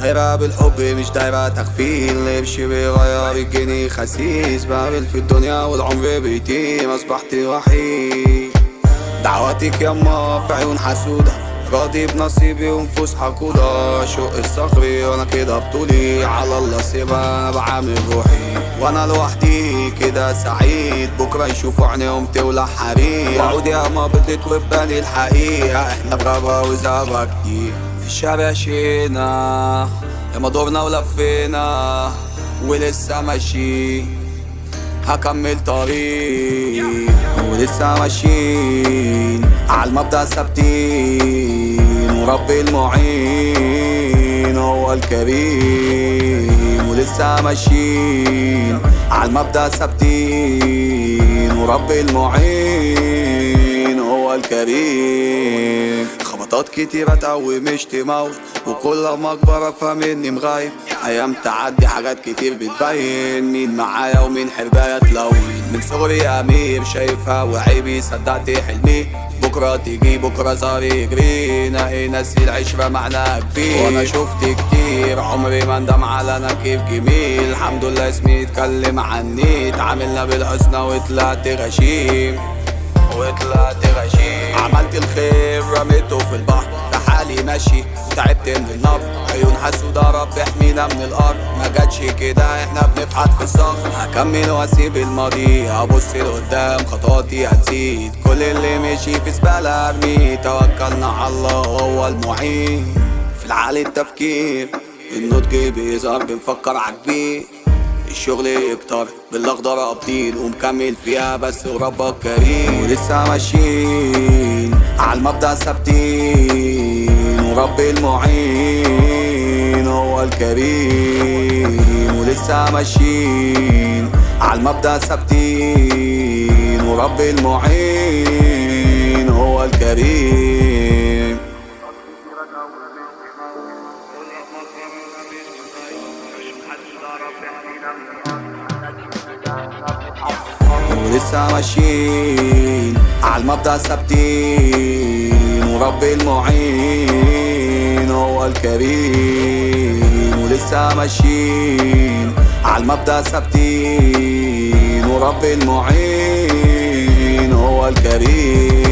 دايرة بالحب مش دايرة تغفيل، نمشي بيغير الجنيه خسيس، بقابل في الدنيا والعمر بيتيم، أصبحت وحيد. دعواتك يما في عيون حسودة، راضي بنصيبي ونفوس حقودة، شق الصخري وانا كده بطولي، على الله سيبها بعامل روحي، وانا لوحدي كده سعيد، بكرة يشوفوا عينيهم تولع حريق، وعود ياما بدت وباني الحقيقة، احنا بغابة وزعبة كتير، في الشارع شينا ياما دورنا ولفينا، ولسه ماشي هكمل طريق، ولسه ماشيين عالمبدأ ثابتين، وربي المعين هو الكريم، ولسه ماشيين عالمبدأ ثابتين، وربي المعين هو الكريم. خبطات كتيرة تقومش تموت، وكل ما اكبر افهم اني مغايب، ايام تعدي حاجات كتير بتبين مين معايا ومين حربايا تلون، من صغري امير شايفها وعيبي صدقت حلمي، بكرة تيجي بكرة زاري يجري، نهي نسي العشرة معناها كبير، وانا شفت كتير عمري ما اندم على انا كيف جميل، الحمد لله اسمي يتكلم عني، اتعاملنا بالحسنى وطلعت غشيم، عملت الخير رميته في البحر، في حالي ماشي وتعبت من النار، عيون حسودة رب احمينا من الارض، ما جاتش كده احنا بنفحت في الصخر، هكمل واسيب الماضي، هبص لقدام خطواتي هتزيد، كل اللي مشي في زبالة ارميه، توكلنا على الله هو المعين، في العالي التفكير النضج بيظهر بنفكر عالكبير، الشغل يكتر بالاخضر ابطيل، ومكمل فيها بس وربك كريم، ولسه ماشيين عالمبدأ ثابتين، وربي المعين هو الكريم، ولسه ماشيين عالمبدأ ثابتين، وربي المعين هو الكريم. ولسه ماشيين عالمبدأ ثابتين، وربي المعين هو الكريم، ولسه ماشيين عالمبدأ ثابتين، وربي المعين هو الكريم.